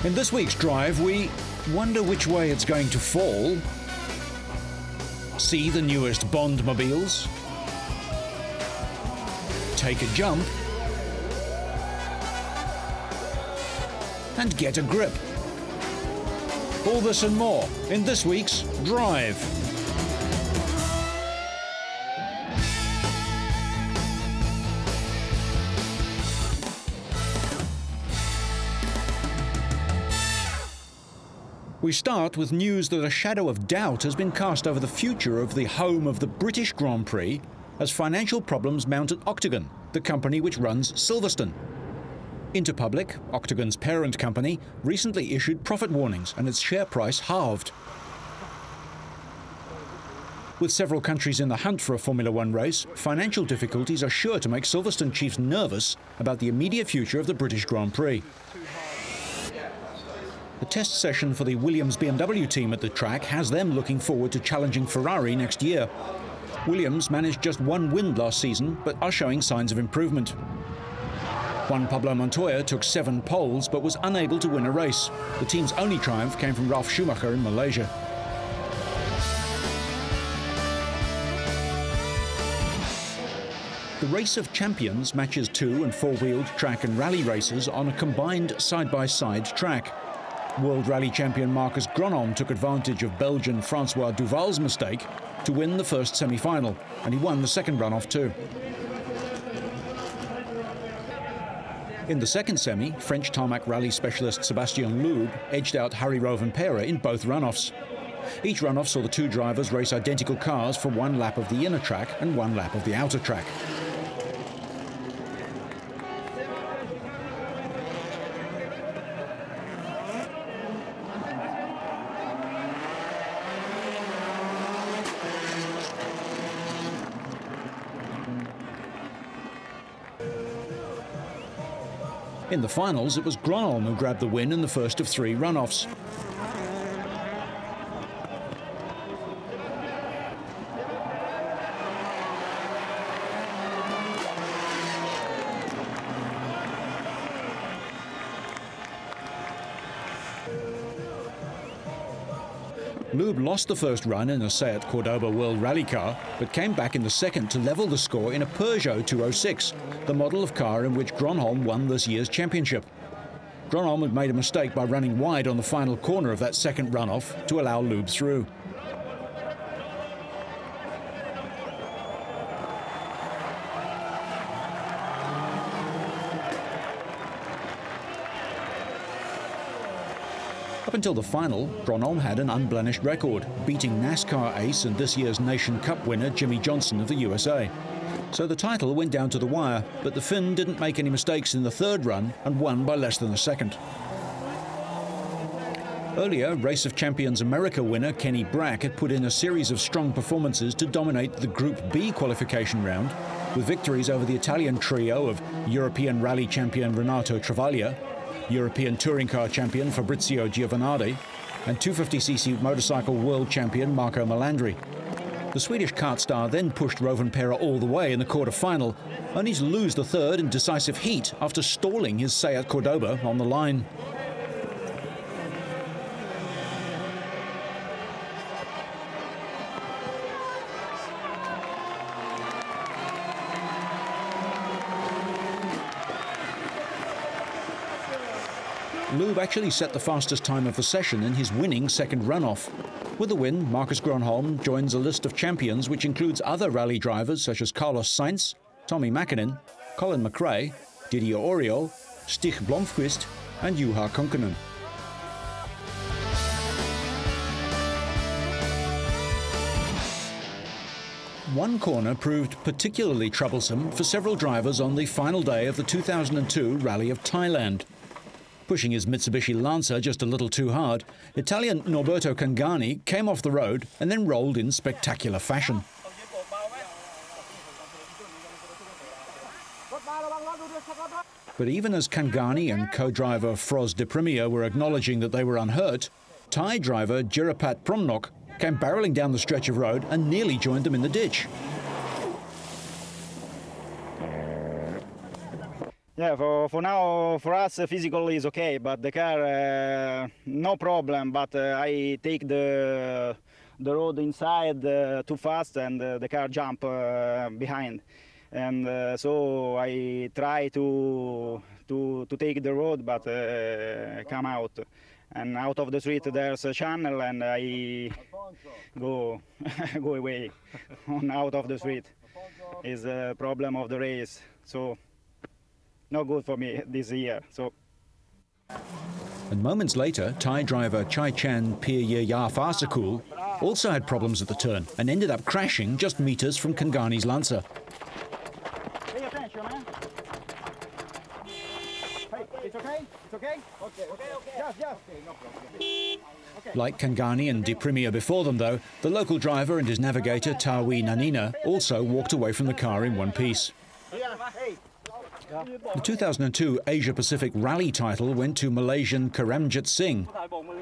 In this week's drive, we wonder which way it's going to fall, see the newest Bond-mobiles, take a jump, and get a grip. All this and more in this week's Drive. We start with news that a shadow of doubt has been cast over the future of the home of the British Grand Prix as financial problems mount at Octagon, the company which runs Silverstone. Interpublic, Octagon's parent company, recently issued profit warnings and its share price halved. With several countries in the hunt for a Formula One race, financial difficulties are sure to make Silverstone chiefs nervous about the immediate future of the British Grand Prix. The test session for the Williams BMW team at the track has them looking forward to challenging Ferrari next year. Williams managed just one win last season, but are showing signs of improvement. Juan Pablo Montoya took 7 poles, but was unable to win a race. The team's only triumph came from Ralf Schumacher in Malaysia. The Race of Champions matches 2- and 4-wheeled track and rally races on a combined side-by-side track. World Rally champion Marcus Gronholm took advantage of Belgian Francois Duval's mistake to win the first semi-final, and he won the second runoff too. In the second semi, French tarmac rally specialist Sébastien Loeb edged out Harry Rovanperä in both runoffs. Each runoff saw the 2 drivers race identical cars for 1 lap of the inner track and 1 lap of the outer track. In the finals, it was Gronholm who grabbed the win in the first of 3 runoffs. Loeb lost the first run in a Seat Cordoba World Rally car, but came back in the second to level the score in a Peugeot 206, the model of car in which Gronholm won this year's championship. Gronholm had made a mistake by running wide on the final corner of that second runoff to allow Loeb through. Up until the final, Gronholm had an unblemished record, beating NASCAR ace and this year's Nation Cup winner Jimmy Johnson of the USA. So the title went down to the wire, but the Finn didn't make any mistakes in the third run and won by less than a second. Earlier, Race of Champions America winner Kenny Brack had put in a series of strong performances to dominate the Group B qualification round, with victories over the Italian trio of European Rally champion Renato Travaglia, European Touring Car champion Fabrizio Giovanardi, and 250cc motorcycle world champion Marco Melandri. The Swedish kart star then pushed Rovanperä all the way in the quarter-final, only to lose the third in decisive heat after stalling his Seat Cordoba on the line. Loeb actually set the fastest time of the session in his winning second runoff. With the win, Marcus Gronholm joins a list of champions which includes other rally drivers such as Carlos Sainz, Tommy Mäkinen, Colin McRae, Didier Auriol, Stig Blomqvist and Juha Kunkkanen. One corner proved particularly troublesome for several drivers on the final day of the 2002 Rally of Thailand. Pushing his Mitsubishi Lancer just a little too hard, Italian Norberto Cangani came off the road and then rolled in spectacular fashion. But even as Cangani and co-driver Froz Deprimier were acknowledging that they were unhurt, Thai driver Jirapat Promnok came barreling down the stretch of road and nearly joined them in the ditch. Yeah, for now, for us, physical is okay, but the car, no problem. But I take the road inside too fast, and the car jump behind, and so I try to take the road, but come out, and out of the street there's a channel, and I go go away on out of the street. Is a problem of the race, so. No good for me this year. So. And moments later, Thai driver Chai Chan Pirya also had problems at the turn and ended up crashing just meters from Kangani's Lancer. Pay attention, man. Hey, it's okay? It's okay? Okay. Just. Okay, no problem. Okay. Like Kangani and Di Primia before them, though, the local driver and his navigator Tawi Nanina also walked away from the car in one piece. The 2002 Asia-Pacific Rally title went to Malaysian Karamjit Singh.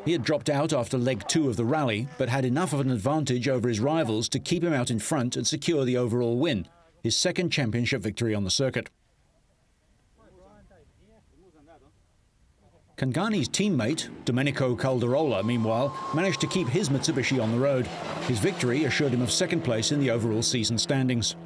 He had dropped out after leg 2 of the rally, but had enough of an advantage over his rivals to keep him out in front and secure the overall win, his second championship victory on the circuit. Kangani's teammate, Domenico Calderola, meanwhile, managed to keep his Mitsubishi on the road. His victory assured him of second place in the overall season standings.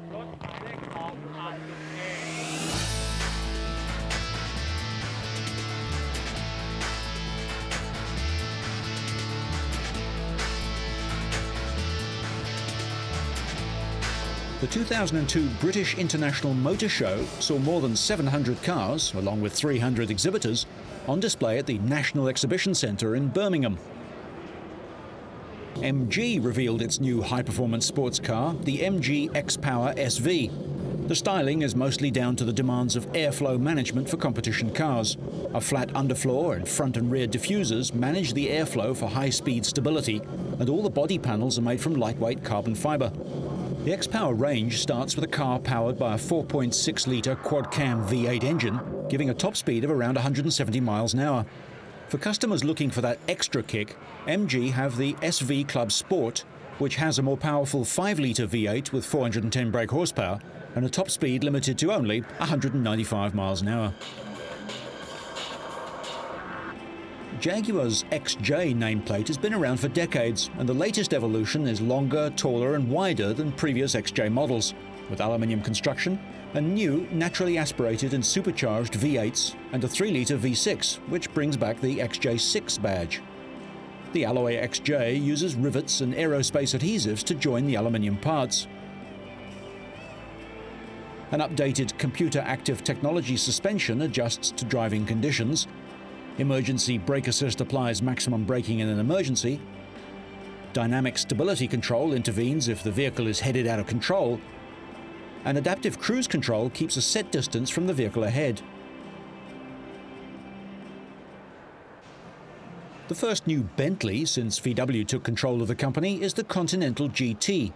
The 2002 British International Motor Show saw more than 700 cars, along with 300 exhibitors, on display at the National Exhibition Centre in Birmingham. MG revealed its new high-performance sports car, the MG X-Power SV. The styling is mostly down to the demands of airflow management for competition cars. A flat underfloor and front and rear diffusers manage the airflow for high-speed stability, and all the body panels are made from lightweight carbon fibre. The X-Power range starts with a car powered by a 4.6-litre quad-cam V8 engine, giving a top speed of around 170 miles an hour. For customers looking for that extra kick, MG have the SV Club Sport, which has a more powerful 5-litre V8 with 410 brake horsepower and a top speed limited to only 195 miles an hour. Jaguar's XJ nameplate has been around for decades, and the latest evolution is longer, taller and wider than previous XJ models, with aluminium construction and new naturally aspirated and supercharged V8s and a 3-litre V6, which brings back the XJ6 badge. The alloy XJ uses rivets and aerospace adhesives to join the aluminium parts. An updated computer-active technology suspension adjusts to driving conditions. Emergency brake assist applies maximum braking in an emergency. Dynamic stability control intervenes if the vehicle is headed out of control. And adaptive cruise control keeps a set distance from the vehicle ahead. The first new Bentley since VW took control of the company is the Continental GT.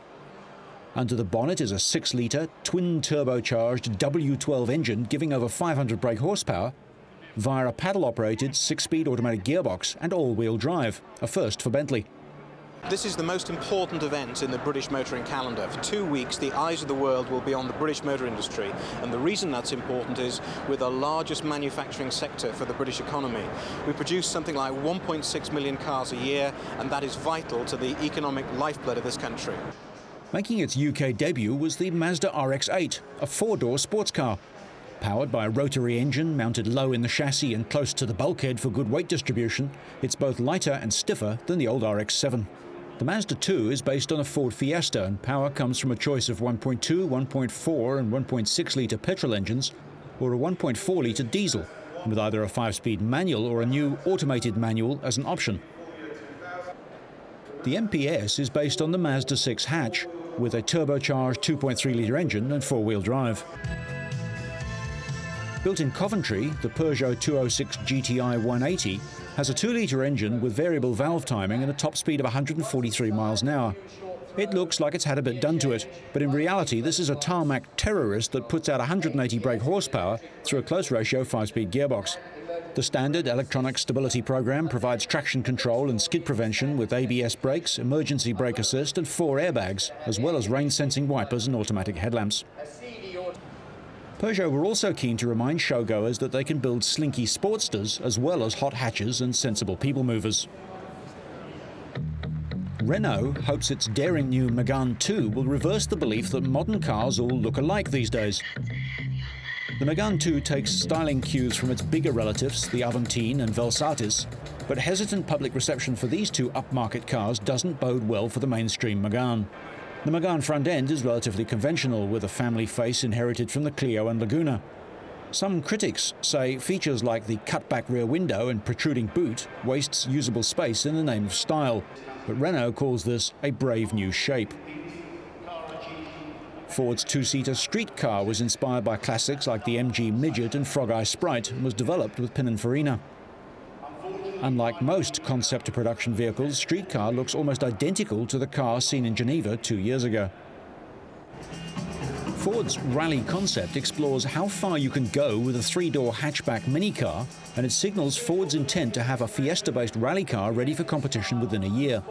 Under the bonnet is a 6-litre, twin-turbocharged W12 engine giving over 500 brake horsepower, via a paddle-operated 6-speed automatic gearbox and all-wheel drive, a first for Bentley. This is the most important event in the British motoring calendar. For 2 weeks, the eyes of the world will be on the British motor industry, and the reason that's important is we're the largest manufacturing sector for the British economy. We produce something like 1.6 million cars a year, and that is vital to the economic lifeblood of this country. Making its UK debut was the Mazda RX-8, a 4-door sports car. Powered by a rotary engine mounted low in the chassis and close to the bulkhead for good weight distribution, it's both lighter and stiffer than the old RX-7. The Mazda 2 is based on a Ford Fiesta, and power comes from a choice of 1.2, 1.4 and 1.6-litre petrol engines or a 1.4-litre diesel, with either a 5-speed manual or a new automated manual as an option. The MPS is based on the Mazda 6 hatch, with a turbocharged 2.3-litre engine and 4-wheel drive. Built in Coventry, the Peugeot 206 GTI 180 has a 2-litre engine with variable valve timing and a top speed of 143 miles an hour. It looks like it's had a bit done to it, but in reality this is a tarmac terrorist that puts out 180 brake horsepower through a close ratio 5-speed gearbox. The standard electronic stability program provides traction control and skid prevention with ABS brakes, emergency brake assist and 4 airbags, as well as rain-sensing wipers and automatic headlamps. Peugeot were also keen to remind showgoers that they can build slinky sportsters as well as hot hatches and sensible people movers. Renault hopes its daring new Megane 2 will reverse the belief that modern cars all look alike these days. The Megane 2 takes styling cues from its bigger relatives, the Aventine and Velsatis, but hesitant public reception for these two upmarket cars doesn't bode well for the mainstream Megane. The Megane front end is relatively conventional, with a family face inherited from the Clio and Laguna. Some critics say features like the cut-back rear window and protruding boot wastes usable space in the name of style, but Renault calls this a brave new shape. Ford's two-seater street car was inspired by classics like the MG Midget and Frog Eye Sprite and was developed with Pininfarina. Unlike most concept-to-production vehicles, street car looks almost identical to the car seen in Geneva 2 years ago. Ford's Rally concept explores how far you can go with a three-door hatchback minicar, and it signals Ford's intent to have a Fiesta-based rally car ready for competition within a year.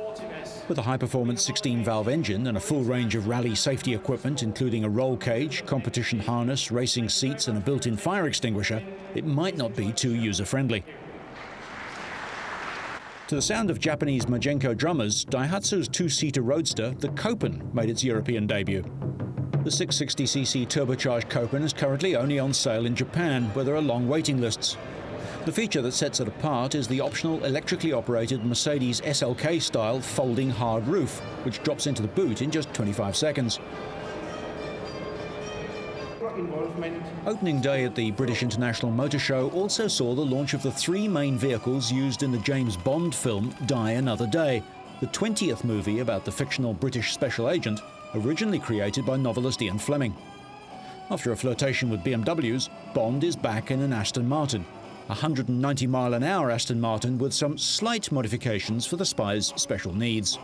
With a high-performance 16-valve engine and a full range of rally safety equipment, including a roll cage, competition harness, racing seats and a built-in fire extinguisher, it might not be too user-friendly. To the sound of Japanese Majenko drummers, Daihatsu's two-seater roadster, the Copen, made its European debut. The 660cc turbocharged Copen is currently only on sale in Japan, where there are long waiting lists. The feature that sets it apart is the optional electrically operated Mercedes SLK-style folding hard roof, which drops into the boot in just 25 seconds. Opening day at the British International Motor Show also saw the launch of the three main vehicles used in the James Bond film Die Another Day, the 20th movie about the fictional British special agent, originally created by novelist Ian Fleming. After a flirtation with BMWs, Bond is back in an Aston Martin, a 190-mile-an-hour Aston Martin with some slight modifications for the spy's special needs.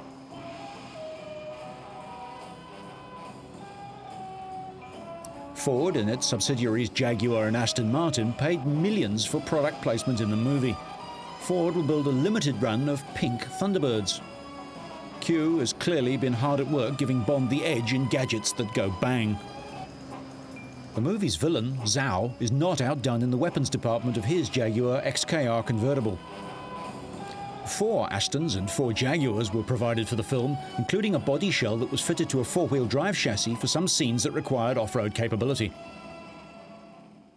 Ford and its subsidiaries Jaguar and Aston Martin paid millions for product placement in the movie. Ford will build a limited run of pink Thunderbirds. Q has clearly been hard at work giving Bond the edge in gadgets that go bang. The movie's villain, Zhao, is not outdone in the weapons department of his Jaguar XKR convertible. 4 Astons and 4 Jaguars were provided for the film, including a body shell that was fitted to a four-wheel drive chassis for some scenes that required off-road capability.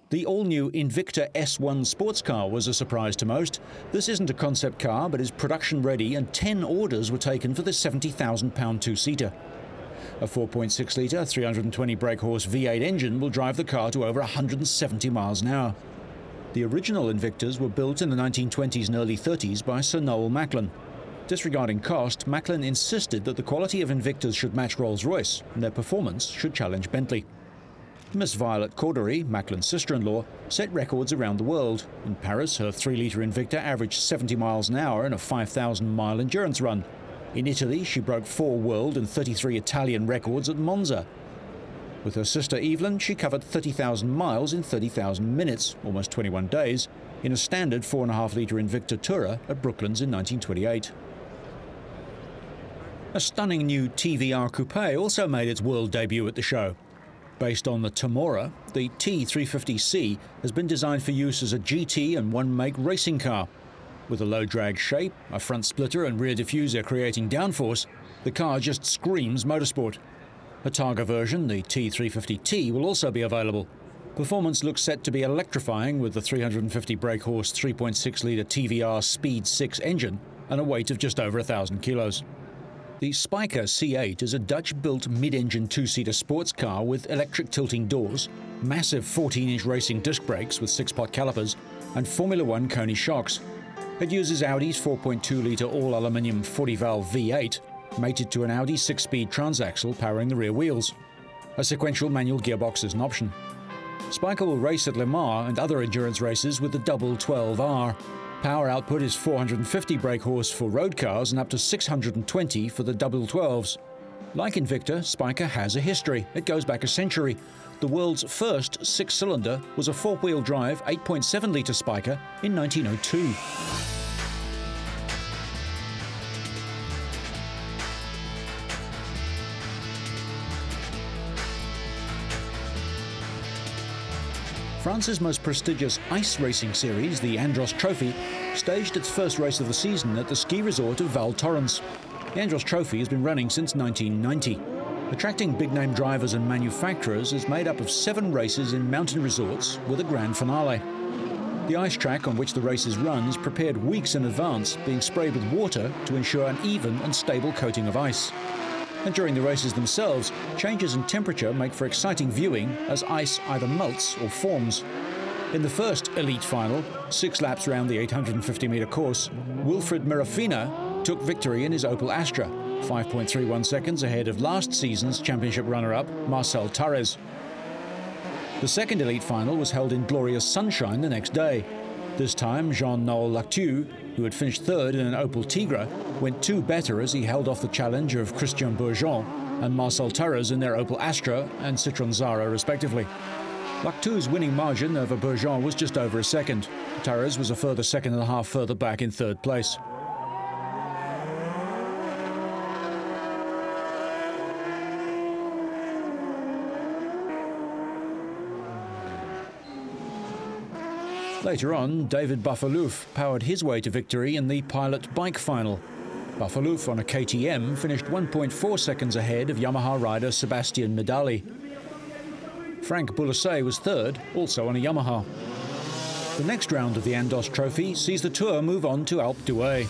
The all-new Invicta S1 sports car was a surprise to most. This isn't a concept car, but is production-ready, and 10 orders were taken for the £70,000 two-seater. A 4.6-litre, 320 brake-horse V8 engine will drive the car to over 170 miles an hour. The original Invictas were built in the 1920s and early 30s by Sir Noel Macklin. Disregarding cost, Macklin insisted that the quality of Invictas should match Rolls-Royce, and their performance should challenge Bentley. Miss Violet Cordery, Macklin's sister-in-law, set records around the world. In Paris, her 3-litre Invicta averaged 70 miles an hour in a 5,000-mile endurance run. In Italy, she broke 4 world and 33 Italian records at Monza. With her sister Evelyn, she covered 30,000 miles in 30,000 minutes, almost 21 days, in a standard 4.5-litre Invicta Tourer at Brooklands in 1928. A stunning new TVR coupe also made its world debut at the show. Based on the Tamora, the T350C has been designed for use as a GT and one-make racing car. With a low-drag shape, a front splitter and rear diffuser creating downforce, the car just screams motorsport. A Targa version, the T350T, will also be available. Performance looks set to be electrifying with the 350 brake-horse 3.6-litre TVR Speed 6 engine and a weight of just over 1,000 kilos. The Spiker C8 is a Dutch-built mid-engine two-seater sports car with electric tilting doors, massive 14-inch racing disc brakes with 6-pot calipers, and Formula One Koni shocks. It uses Audi's 4.2-litre all-aluminium 40-valve V8, mated to an Audi 6-speed transaxle powering the rear wheels. A sequential manual gearbox is an option. Spiker will race at Le Mans and other endurance races with the double 12R. Power output is 450 brake horse for road cars and up to 620 for the double 12s. Like Invicta, Spiker has a history. It goes back a century. The world's first 6-cylinder was a 4-wheel drive 8.7-litre Spiker in 1902. France's most prestigious ice racing series, the Andros Trophy, staged its first race of the season at the ski resort of Val Thorens. The Andros Trophy has been running since 1990. Attracting big-name drivers and manufacturers is made up of 7 races in mountain resorts with a grand finale. The ice track on which the race is run is prepared weeks in advance, being sprayed with water to ensure an even and stable coating of ice. And during the races themselves, changes in temperature make for exciting viewing as ice either melts or forms. In the first elite final, 6 laps round the 850-metre course, Wilfried Mirafina took victory in his Opel Astra, 5.31 seconds ahead of last season's championship runner-up Marcel Tarrés. The second elite final was held in glorious sunshine the next day. This time, Jean-Noël Lactu, who had finished third in an Opel Tigra, went 2 better as he held off the challenge of Christian Bourgeon and Marcel Tarrés in their Opel Astra and Citroën Zara respectively. Lactu's winning margin over Bourgeon was just over a second. Tarrés was a further second and a half further back in third place. Later on, David Bafalouf powered his way to victory in the pilot bike final. Bafalouf on a KTM finished 1.4 seconds ahead of Yamaha rider Sébastien Medali. Frank Boulasset was third, also on a Yamaha. The next round of the Andros Trophy sees the Tour move on to Alpe d'Huez.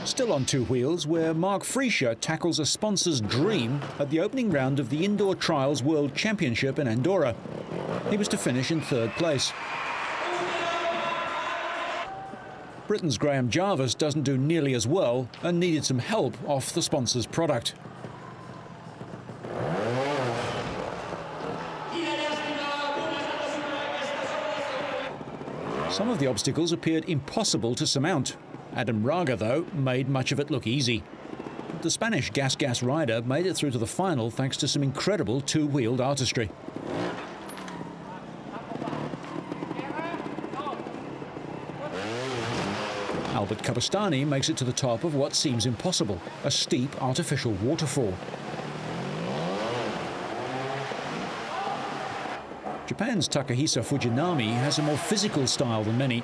Still on 2 wheels, where Mark Friescher tackles a sponsor's dream at the opening round of the Indoor Trials World Championship in Andorra. He was to finish in 3rd place. Britain's Graham Jarvis doesn't do nearly as well and needed some help off the sponsor's product. Some of the obstacles appeared impossible to surmount. Adam Raga, though, made much of it look easy. The Spanish Gas rider made it through to the final thanks to some incredible 2-wheeled artistry. Albert Kabastani makes it to the top of what seems impossible, a steep artificial waterfall. Japan's Takahisa Fujinami has a more physical style than many,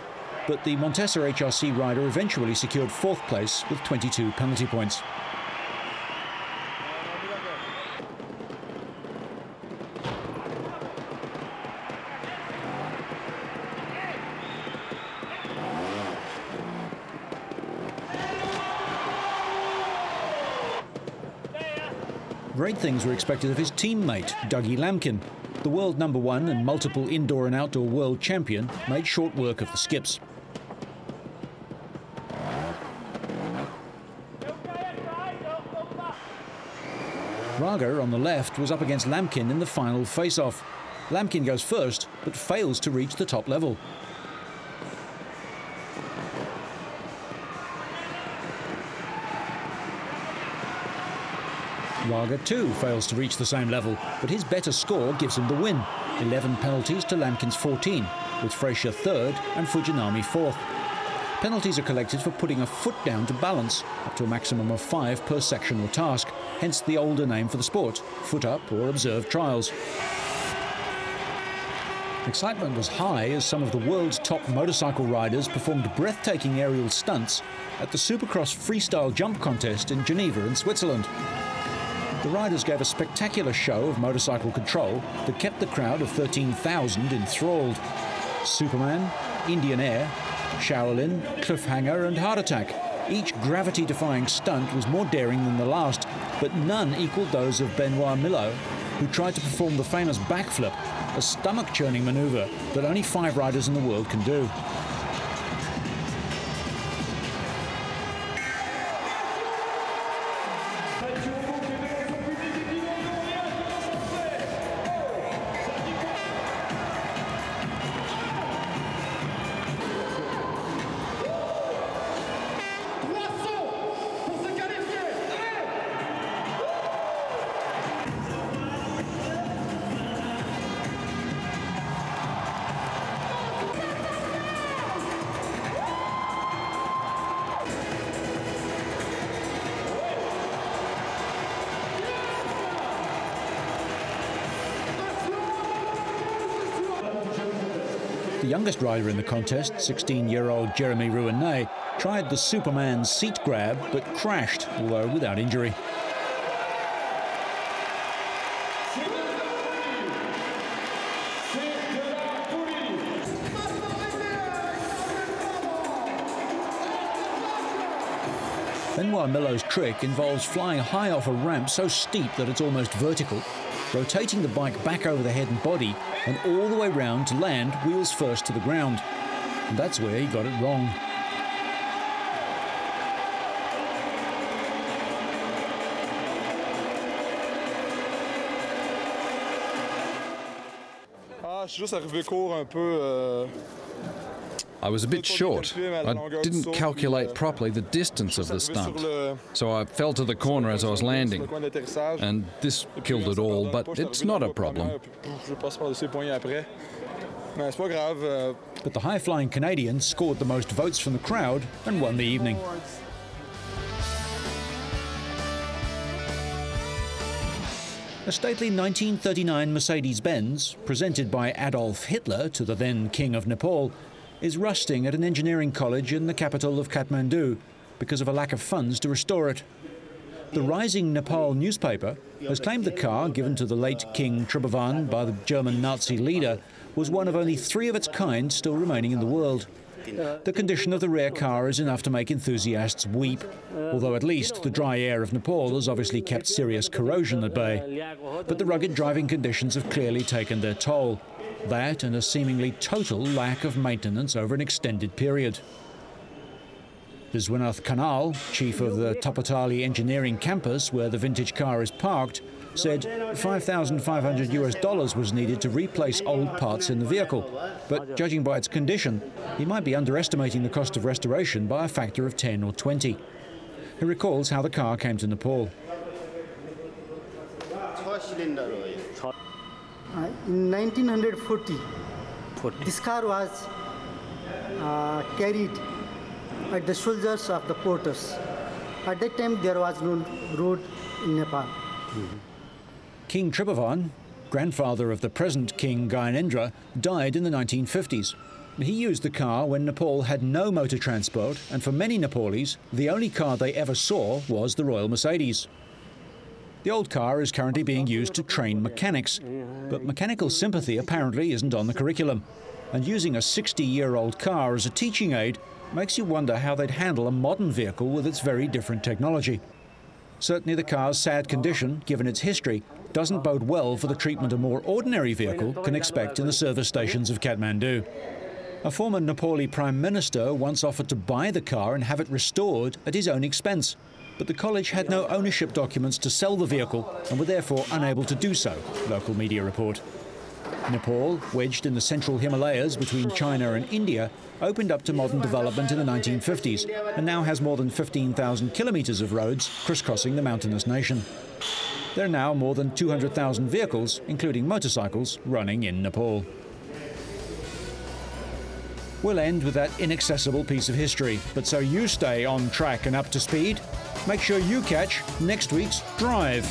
but the Montesa HRC rider eventually secured 4th place with 22 penalty points. Great things were expected of his teammate, Dougie Lamkin. The world #1 and multiple indoor and outdoor world champion made short work of the skips. Raga on the left was up against Lamkin in the final face-off. Lamkin goes first, but fails to reach the top level. Raga too fails to reach the same level, but his better score gives him the win. 11 penalties to Lamkin's 14, with Frazier 3rd and Fujinami 4th. Penalties are collected for putting a foot down to balance, up to a maximum of 5 per section or task, hence the older name for the sport, foot up or observed trials. Excitement was high as some of the world's top motorcycle riders performed breathtaking aerial stunts at the Supercross freestyle jump contest in Geneva in Switzerland. The riders gave a spectacular show of motorcycle control that kept the crowd of 13,000 enthralled. Superman, Indian Air, Shaolin, Cliffhanger and Heart Attack. Each gravity-defying stunt was more daring than the last, but none equaled those of Benoit Millot, who tried to perform the famous backflip, a stomach-churning manoeuvre that only 5 riders in the world can do. The youngest rider in the contest, 16-year-old Jeremy Rouenet, tried the Superman seat grab but crashed, although without injury. Benoit Milot's trick involves flying high off a ramp so steep that it's almost vertical, rotating the bike back over the head and body and all the way round to land wheels first to the ground. And that's where he got it wrong. I was a bit short. I didn't calculate properly the distance of the stunt, so I fell to the corner as I was landing, and this killed it all, but it's not a problem. But the high-flying Canadian scored the most votes from the crowd and won the evening. A stately 1939 Mercedes-Benz, presented by Adolf Hitler to the then King of Nepal, is rusting at an engineering college in the capital of Kathmandu because of a lack of funds to restore it. The Rising Nepal newspaper has claimed the car, given to the late King Tribhuvan by the German Nazi leader, was one of only 3 of its kind still remaining in the world. The condition of the rare car is enough to make enthusiasts weep, although at least the dry air of Nepal has obviously kept serious corrosion at bay. But the rugged driving conditions have clearly taken their toll. That and a seemingly total lack of maintenance over an extended period. Viswanath Kanal, chief of the Tapatali engineering campus where the vintage car is parked, said $5,500 was needed to replace old parts in the vehicle. But judging by its condition, he might be underestimating the cost of restoration by a factor of 10 or 20. He recalls how the car came to Nepal. In 1940, this car was carried by the soldiers of the porters. At that time, there was no road in Nepal. King Tribhuvan, grandfather of the present King Gyanendra, died in the 1950s. He used the car when Nepal had no motor transport, and for many Nepalese, the only car they ever saw was the Royal Mercedes. The old car is currently being used to train mechanics, but mechanical sympathy apparently isn't on the curriculum. And using a 60-year-old car as a teaching aid makes you wonder how they'd handle a modern vehicle with its very different technology. Certainly the car's sad condition, given its history, doesn't bode well for the treatment a more ordinary vehicle can expect in the service stations of Kathmandu. A former Nepali Prime Minister once offered to buy the car and have it restored at his own expense. But the college had no ownership documents to sell the vehicle and were therefore unable to do so, local media report. Nepal, wedged in the central Himalayas between China and India, opened up to modern development in the 1950s and now has more than 15,000 kilometres of roads crisscrossing the mountainous nation. There are now more than 200,000 vehicles, including motorcycles, running in Nepal. We'll end with that inaccessible piece of history, but so you stay on track and up to speed, make sure you catch next week's Drive.